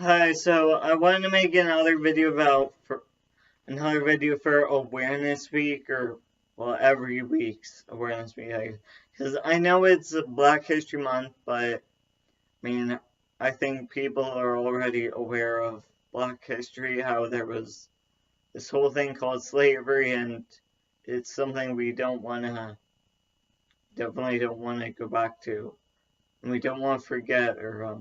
Hi, so I wanted to make another video for Awareness Week, or well, every week's Awareness Week, because I know it's Black History Month, but I mean, I think people are already aware of Black history, how there was this whole thing called slavery, and it's something we definitely don't want to go back to, and we don't want to forget or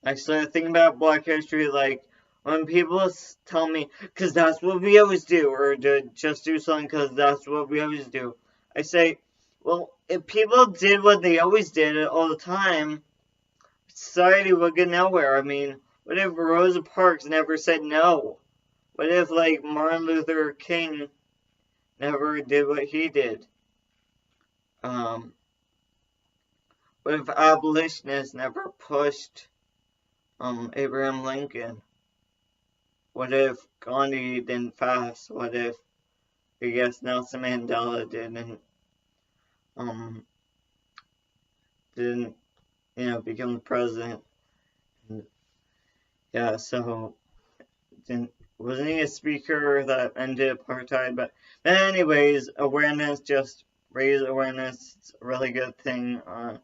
I started thinking about Black history, like when people tell me, because that's what we always do, or to just do something because that's what we always do. I say, well, if people did what they always did all the time, society would get nowhere. I mean, what if Rosa Parks never said no? What if, like, Martin Luther King never did what he did? Um, what if abolitionists never pushed Abraham Lincoln? What if Gandhi didn't fast? What if, I guess, Nelson Mandela um didn't become the president? Yeah, so didn't wasn't he a speaker that ended apartheid? But anyways, awareness, just raise awareness. It's a really good thing. I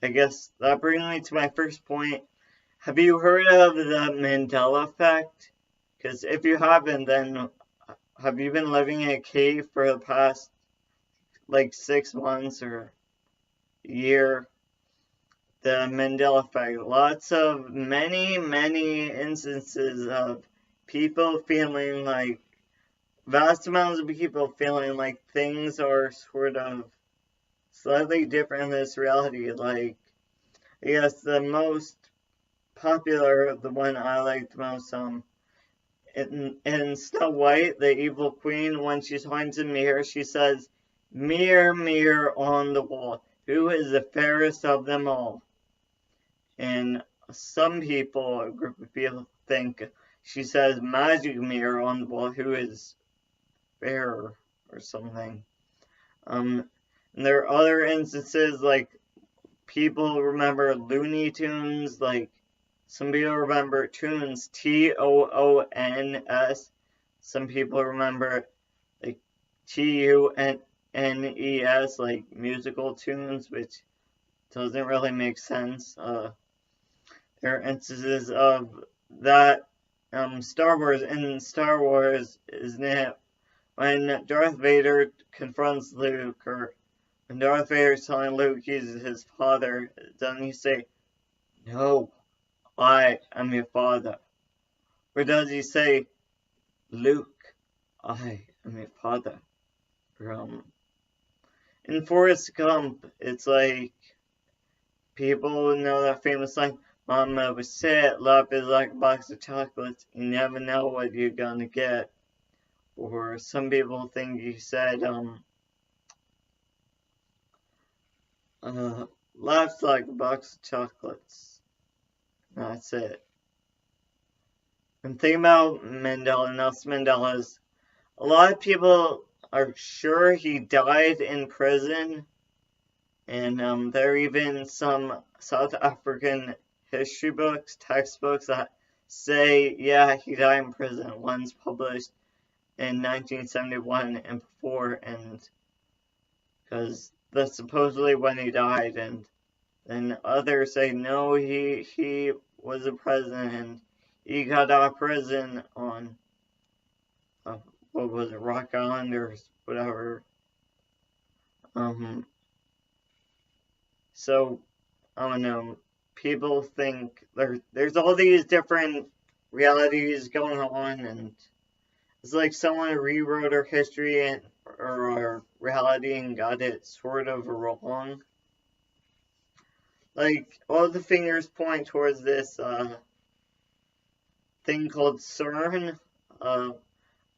guess that brings me to my first point. Have you heard of the Mandela effect? Because if you haven't, then have you been living in a cave for the past like 6 months or a year? The Mandela effect. Lots of many instances of people feeling like vast amounts of people feeling like things are sort of slightly different in this reality. Like, I guess the most popular, the one I like the most, in Snow White, the evil queen, when she's talking to the mirror, she says, "Mirror, mirror on the wall, who is the fairest of them all?" And some people, a group of people, think she says, "Magic mirror on the wall, who is fairer?" or something. And there are other instances, like people remember Looney Tunes, like some people remember Tunes, Toons. Some people remember like Tunes, like musical tunes, which doesn't really make sense. There are instances of that. Star Wars, isn't it? When Darth Vader confronts Luke, or when Darth Vader's telling Luke he's his father, doesn't he say, "No, I am your father"? Or does he say, "Luke, I am your father"? In Forrest Gump, it's like people know that famous line, "Mama was said, love is like a box of chocolates. You never know what you're gonna get." Or some people think he said, uh, "Life's like a box of chocolates." That's it. And think about Mandela, Nelson Mandela's. A lot of people are sure he died in prison, and there are even some South African history books, textbooks that say, yeah, he died in prison. One's published in 1971 and before, and because that's supposedly when he died, and then others say no, he was a president and he got out of prison on what was it, Rock Island or whatever. Um, so I don't know. People think there's all these different realities going on, and it's like someone rewrote our history or our reality and got it sort of wrong. Like all the fingers point towards this thing called CERN, a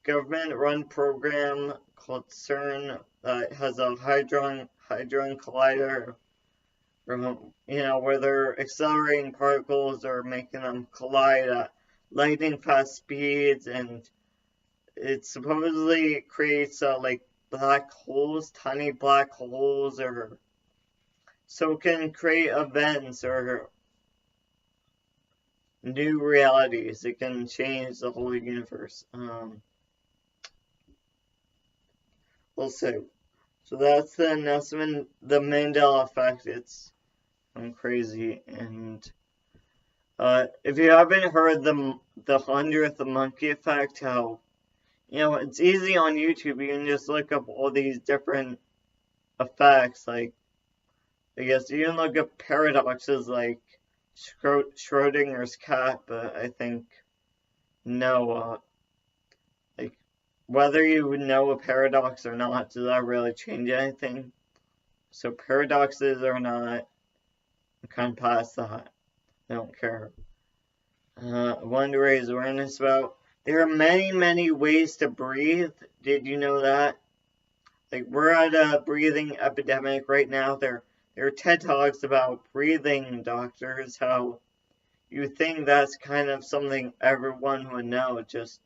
government-run program called CERN that has a hadron collider, where they're accelerating particles or making them collide at lightning fast speeds, and it supposedly creates like black holes, tiny black holes, or so it can create events or new realities. It can change the whole universe. We'll see. So that's the announcement, the Mandela effect. It's crazy. And if you haven't heard the 100th monkey effect, how, it's easy on YouTube. You can just look up all these different effects. Like, I guess you can look up paradoxes like Schrodinger's cat, but I think no, like, whether you know a paradox or not, does that really change anything? So paradoxes or not, I'm kind of past that. I don't care. I wanted to raise awareness about, there are many, many ways to breathe. Did you know that? Like, we're at a breathing epidemic right now. There are TED Talks about breathing doctors, how you think that's kind of something everyone would know. Just,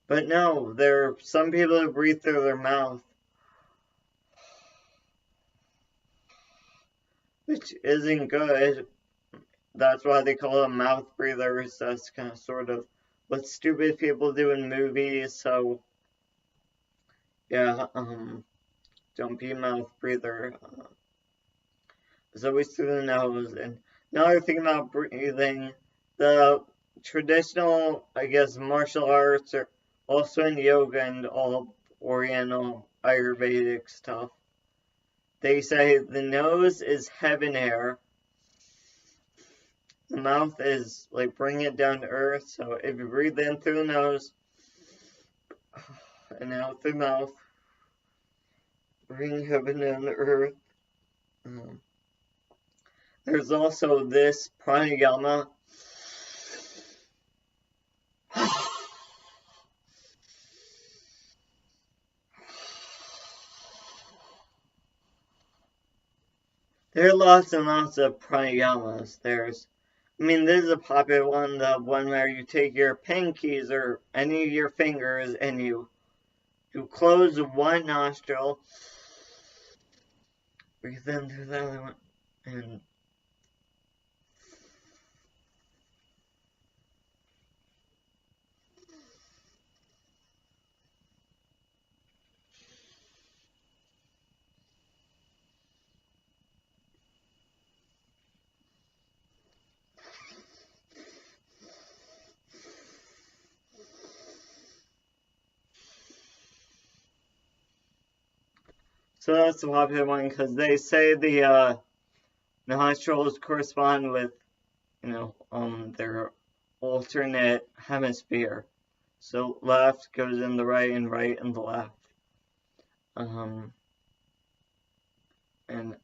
but no, there are some people who breathe through their mouth, which isn't good. That's why they call them mouth breathers. That's kind of sort of what stupid people do in movies. So yeah, don't be a mouth breather. It's always through the nose. And another thing about breathing, the traditional, I guess, martial arts are also in yoga and all Oriental Ayurvedic stuff. They say the nose is heaven air. The mouth is like bring it down to earth. So if you breathe in through the nose and out through the mouth, bring heaven down to earth. There's also this pranayama. There are lots and lots of pranayamas. This is a popular one, the one where you take your pinkies or any of your fingers and you close one nostril, breathe in through the other one, and so that's the popular one because they say the nostrils correspond with, their alternate hemisphere. So left goes in the right and right in the left. And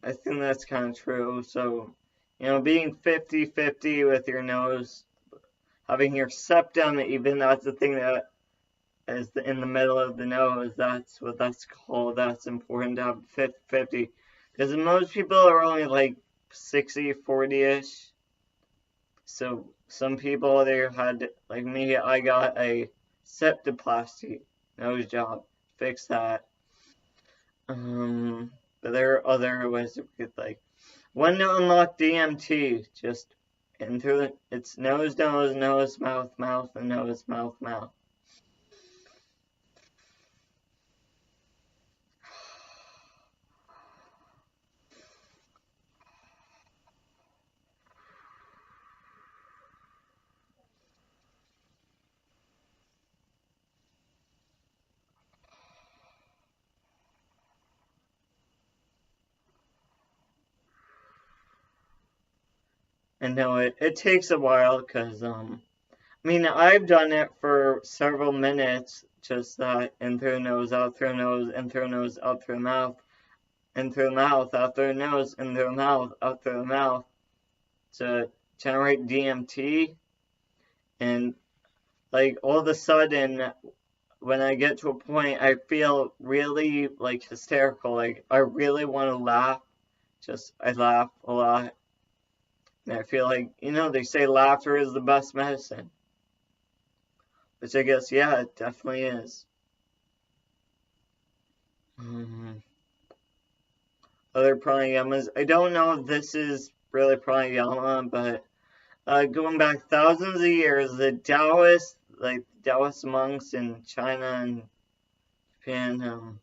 I think that's kind of true. So, being 50-50 with your nose, having your septum, even that's the thing that is in the middle of the nose, that's what that's called. That's important to have 50-50. Because most people are only like 60-40-ish. So some people, they had, like me, I got a septoplasty nose job. Fix that. But there are other ways to get like one to unlock DMT. Just in through it's nose, nose, nose, mouth, mouth, and nose, mouth, mouth. And no, it takes a while because I've done it for several minutes, just that in through the nose, out through the nose, in through the nose, out through the mouth, in through the mouth, out through the nose, in through the mouth, out through the mouth, to generate DMT. And like all of a sudden, when I get to a point, I feel really like hysterical. Like I really want to laugh. I laugh a lot. And I feel like, they say laughter is the best medicine. Which I guess, yeah, it definitely is. other pranayamas. I don't know if this is really pranayama, but going back thousands of years, the Taoists, like Taoist monks in China and Japan,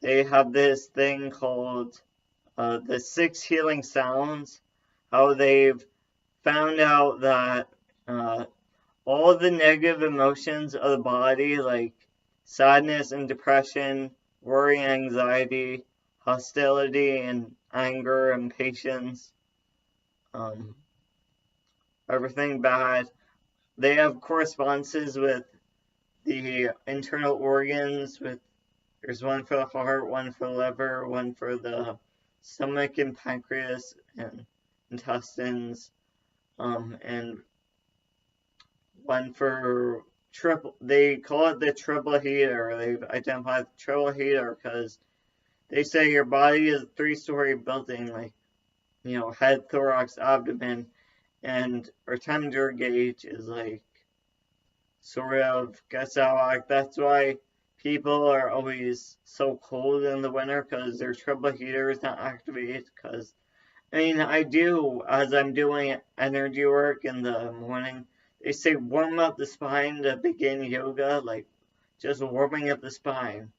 they have this thing called the 6 healing sounds. How they've found out that all the negative emotions of the body, like sadness and depression, worry, anxiety, hostility and anger, impatience, um, everything bad, they have correspondences with the internal organs. There's one for the heart, one for the liver, one for the stomach and pancreas and intestines, and one for triple. They call it the triple heater. They've identified the triple heater because they say your body is a 3-story building, like, head, thorax, abdomen, and our temperature gauge is like sort of gets out of whack. That's why people are always so cold in the winter, because their triple heater is not activated. Because I do, as I'm doing energy work in the morning, they say warm up the spine to begin yoga, like just warming up the spine,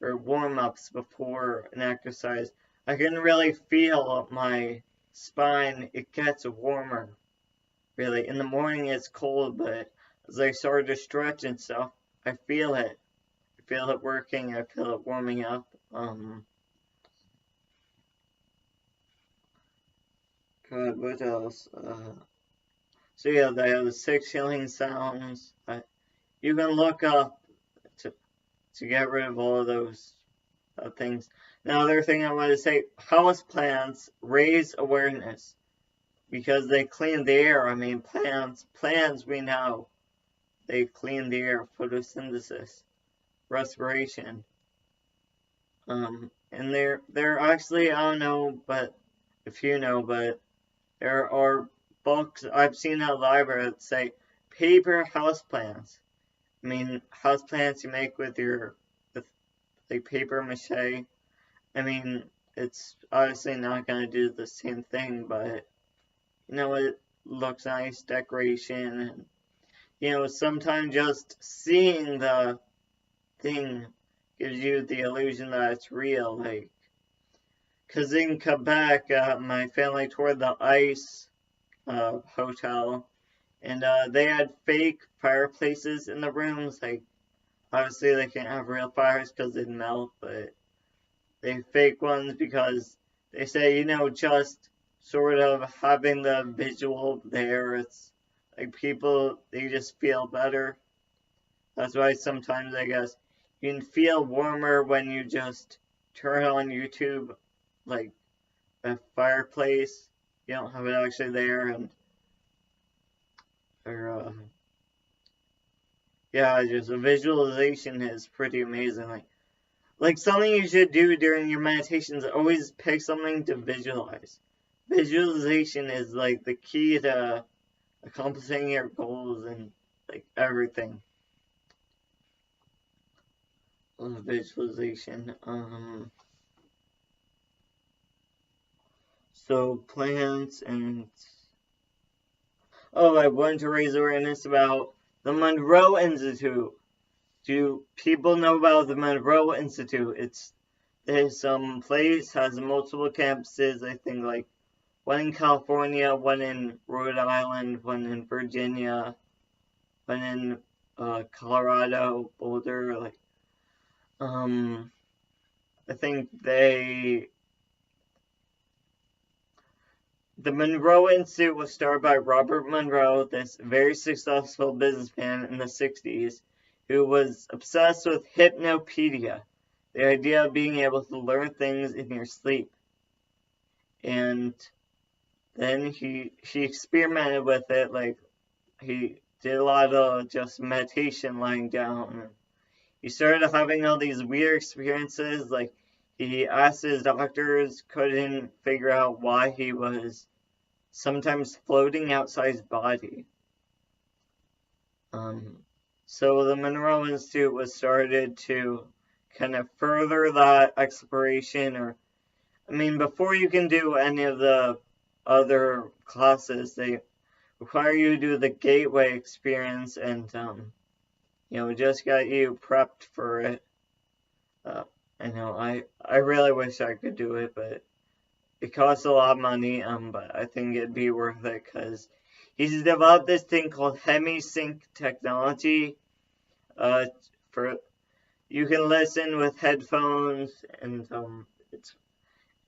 or warm ups before an exercise. I can really feel my spine, it gets warmer. Really, in the morning it's cold, but as I start to stretch and stuff, I feel it. I feel it working, I feel it warming up. God, what else? So yeah, they have the 6 healing sounds. You can look up to get rid of all of those things. Now, other thing I want to say, house plants raise awareness because they clean the air. Plants we know, they clean the air, photosynthesis, respiration. And they're actually, I don't know, but if you know, but there are books I've seen at the library that say paper houseplants. Houseplants you make with like paper mache. It's obviously not going to do the same thing, but it looks nice, decoration, and sometimes just seeing the thing gives you the illusion that it's real. Like, because in Quebec, my family toured the Ice hotel, and they had fake fireplaces in the rooms. Like, obviously they can't have real fires because they'd melt, but they fake ones because they say, just sort of having the visual there, it's like people, they just feel better. That's why sometimes, I guess, you can feel warmer when you just turn on YouTube, like a fireplace. You don't have it actually there, and or yeah, just a visualization is pretty amazing. Like something you should do during your meditations, always pick something to visualize. Visualization is like the key to accomplishing your goals and like everything. Visualization. So plants and I wanted to raise awareness about the Monroe Institute. Do people know about the Monroe Institute? There's some place, has multiple campuses, I think, like one in California, one in Rhode Island, one in Virginia, one in Colorado, Boulder. I think the Monroe Institute was started by Robert Monroe, this very successful businessman in the 60s, who was obsessed with hypnopedia, the idea of being able to learn things in your sleep. And then he experimented with it, like he did a lot of just meditation lying down. He started having all these weird experiences, like he asked his doctors, couldn't figure out why he was sometimes floating outside his body. So the Monroe Institute was started to kind of further that exploration, or I mean, before you can do any of the other classes, they require you to do the gateway experience, and just got you prepped for it. I know I really wish I could do it, but it costs a lot of money. But I think it'd be worth it because he's developed this thing called HemiSync technology. For you can listen with headphones, and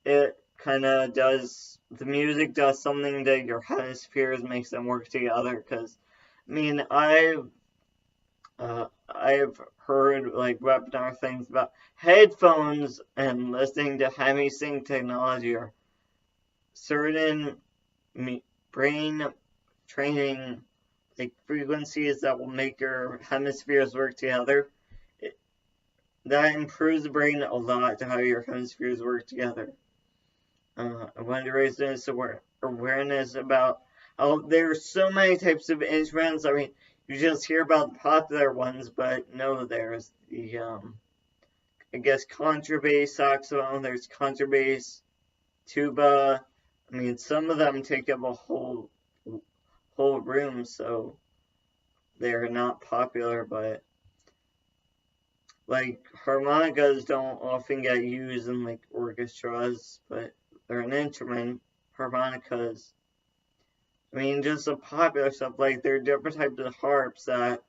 it kind of does, the music does something to your hemispheres, makes them work together. Because I mean, I've heard like webinar things about headphones and listening to HemiSync technology, or certain brain training like frequencies that will make your hemispheres work together. That improves the brain a lot to how your hemispheres work together. I wanted to raise this awareness about how there are so many types of instruments. I mean, you just hear about the popular ones, but no, there's the, I guess, contrabass saxophone, there's contrabass, tuba. I mean, some of them take up a whole room, so they're not popular, but like harmonicas don't often get used in like orchestras, but they're an instrument. Harmonicas, I mean, just the popular stuff, like there are different types of harps that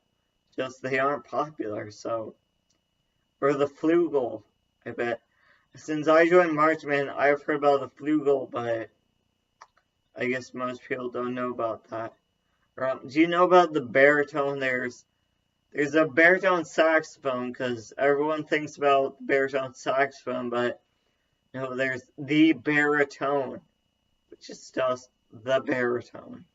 just they aren't popular, so. Or the flugel, I bet. Since I joined Marchman, I've heard about the flugel, but I guess most people don't know about that. Do you know about the baritone? There's a baritone saxophone, because everyone thinks about baritone saxophone, but no, there's the baritone, which is just the baritone.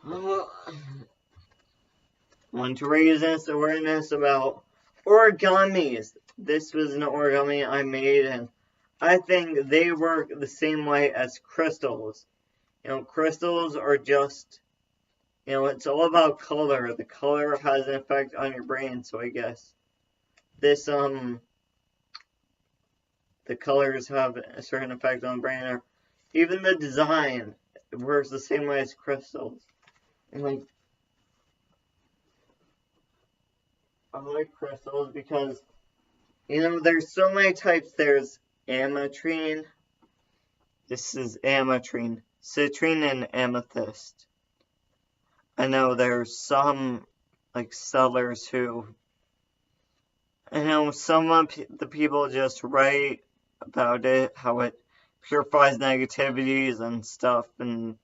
I want to raise this awareness about origamis. This was an origami I made, and I think they work the same way as crystals. Crystals are just, it's all about color. The color has an effect on your brain, so I guess this, the colors have a certain effect on the brain, or even the design, it works the same way as crystals. And like, I like crystals because, there's so many types. There's ametrine. This is ametrine. Citrine and amethyst. I know there's some, like, sellers who, some of the people just write about it, how it purifies negativities and stuff, and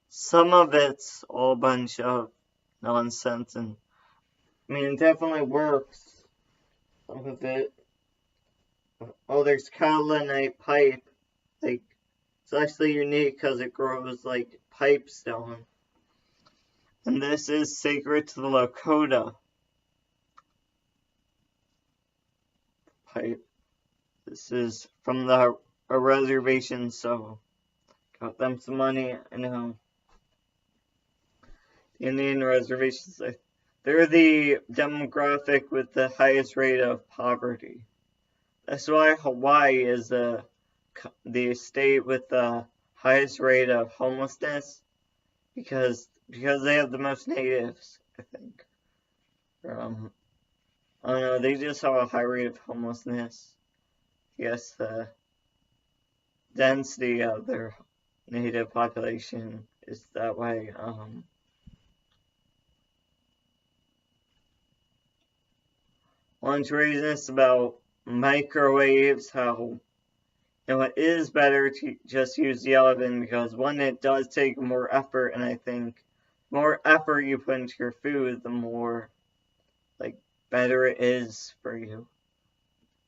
some of it's all a bunch of nonsense, and I mean, it definitely works. Some of it. Oh, there's catalanite pipe. Like, it's actually unique because it grows like pipestone. And this is sacred to the Lakota pipe. This is from a reservation, so got them some money. I know. Indian reservations, they're the demographic with the highest rate of poverty. That's why Hawaii is the state with the highest rate of homelessness, because they have the most natives, I think. I don't know, they just have a high rate of homelessness. Yes, the density of their native population is that way. One reason is about microwaves, how it is better to just use the oven, because one, it does take more effort, and I think the more effort you put into your food, the more better it is for you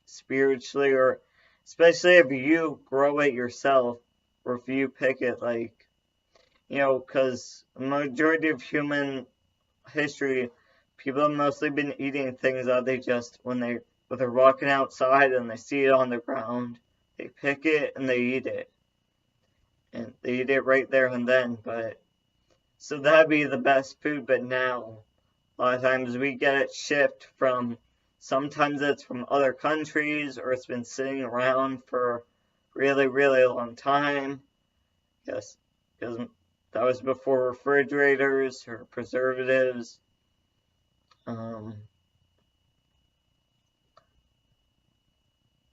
spiritually, or especially if you grow it yourself, or if you pick it, because the majority of human history, people have mostly been eating things that they just, when they're walking outside and they see it on the ground, they pick it and they eat it. And they eat it right there and then. But So that'd be the best food, but now a lot of times we get it shipped from, sometimes it's from other countries, or it's been sitting around for a really, really long time. Yes, because that was before refrigerators or preservatives.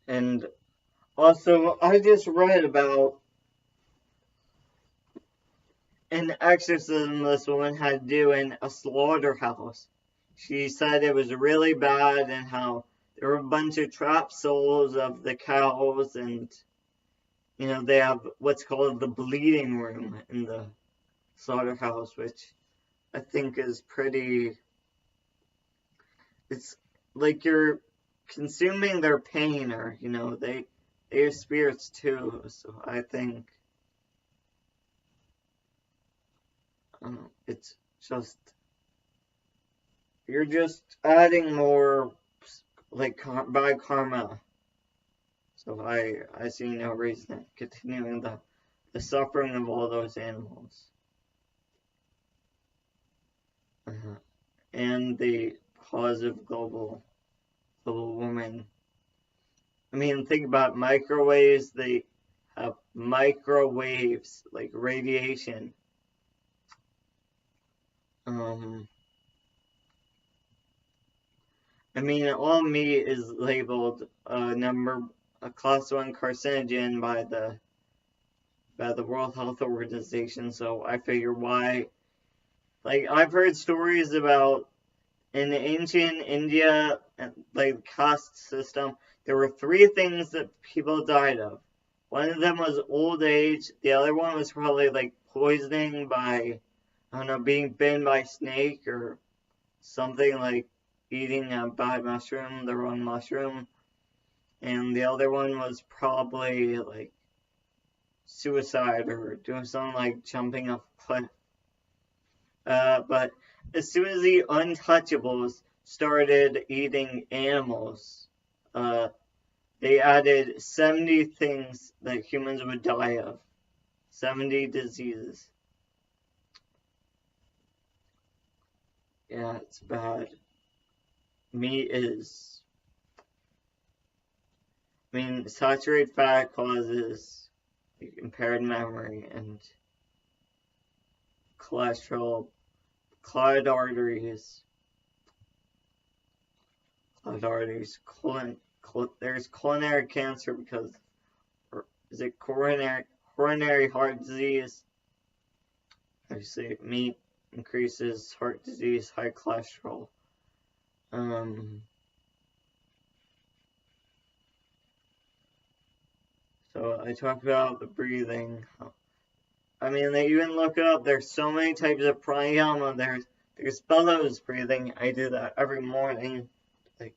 And also, I just read about an exorcism this woman had to do in a slaughterhouse. She said it was really bad and how there were a bunch of trapped souls of the cows, and they have what's called the bleeding room in the slaughterhouse, which I think is pretty. It's like you're consuming their pain, or they are spirits too. So I think it's just, you're just adding more like bad karma. So I see no reason in continuing the suffering of all those animals. And the cause of global warming. I mean, think about microwaves. They have microwaves, like radiation. I mean, all meat is labeled a class 1 carcinogen by the World Health Organization. So I figure why. Like, I've heard stories about in ancient India, like caste system, there were 3 things that people died of. One of them was old age. The other one was probably like poisoning by, I don't know, being bitten by a snake or something, like eating a bad mushroom, the wrong mushroom. And the other one was probably like suicide or doing something like jumping off a cliff. But as soon as the Untouchables started eating animals, they added 70 things that humans would die of. 70 diseases. Yeah, it's bad. Meat is... I mean, saturated fat causes impaired memory and cholesterol, clogged arteries, there's coronary cancer because, or is it coronary heart disease? Obviously, meat increases heart disease, high cholesterol. So I talked about the breathing. I mean, they even look it up. There's so many types of pranayama. There's bellows breathing. I do that every morning. Like,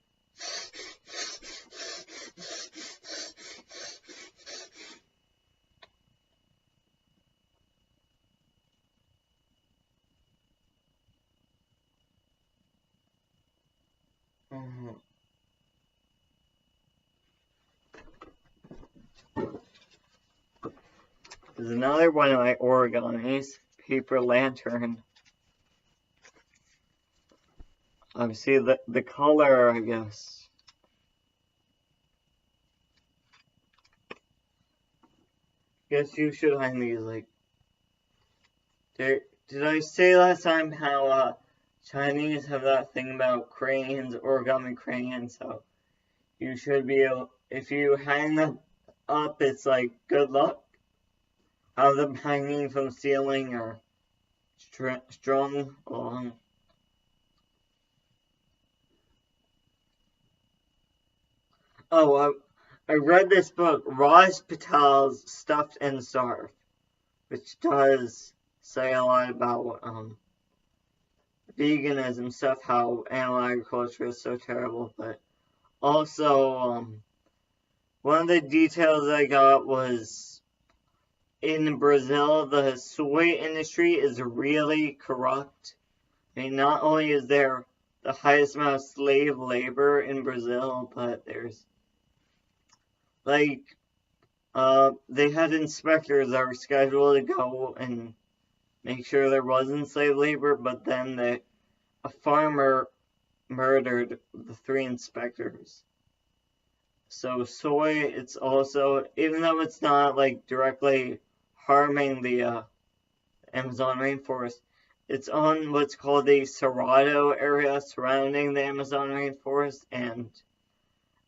There's another one of my origamis, paper lantern. Obviously, the color, I guess. Guess you should find these, like... Did I say last time how Chinese have that thing about crayons, origami crayons, so you should be able... If you hang them up, it's like, good luck. Have them hanging from the ceiling or strung along. Oh, I read this book, Raj Patel's Stuffed and Starved, which does say a lot about veganism stuff, how animal agriculture is so terrible, but also one of the details I got was in Brazil, the soy industry is really corrupt. I mean, not only is there the highest amount of slave labor in Brazil, but there's, like, they had inspectors that were scheduled to go and make sure there wasn't slave labor, but then a farmer murdered the 3 inspectors. So soy, it's also, even though it's not like directly harming the Amazon rainforest, it's on what's called the Cerrado area surrounding the Amazon rainforest, and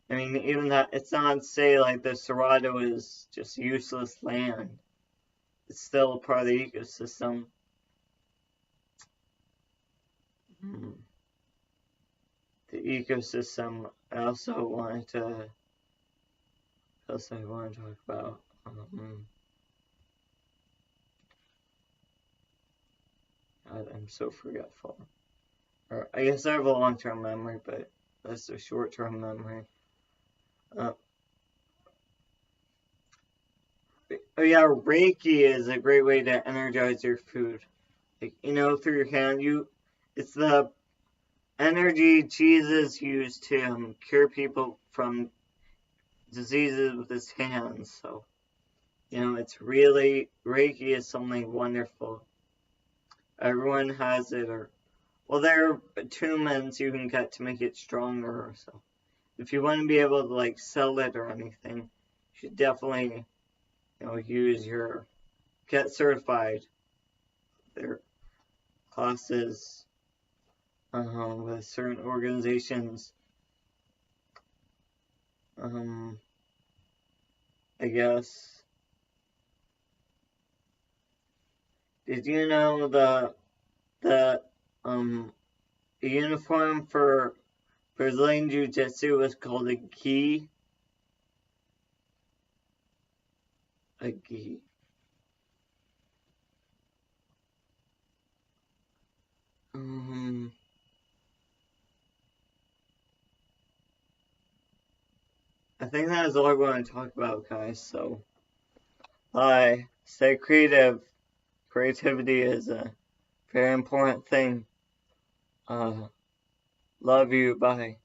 I mean, even that, it's not say like the Cerrado is just useless land. It's still a part of the ecosystem. The ecosystem, I also wanted to talk about. God, I'm so forgetful. Or I guess I have a long-term memory, but that's a short-term memory. Oh yeah, Reiki is a great way to energize your food. Like, through your hand, it's the energy Jesus used to cure people from diseases with his hands. So, it's really, Reiki is something wonderful. Everyone has it, well, there are attunements you can get to make it stronger. So, if you want to be able to like sell it or anything, you should definitely, get certified. Their classes with certain organizations. I guess. Did you know the uniform for Brazilian Jiu-Jitsu was called a gi? A gi. I think that is all I want to talk about, guys. So, bye. Stay creative. Creativity is a very important thing. Love you. Bye.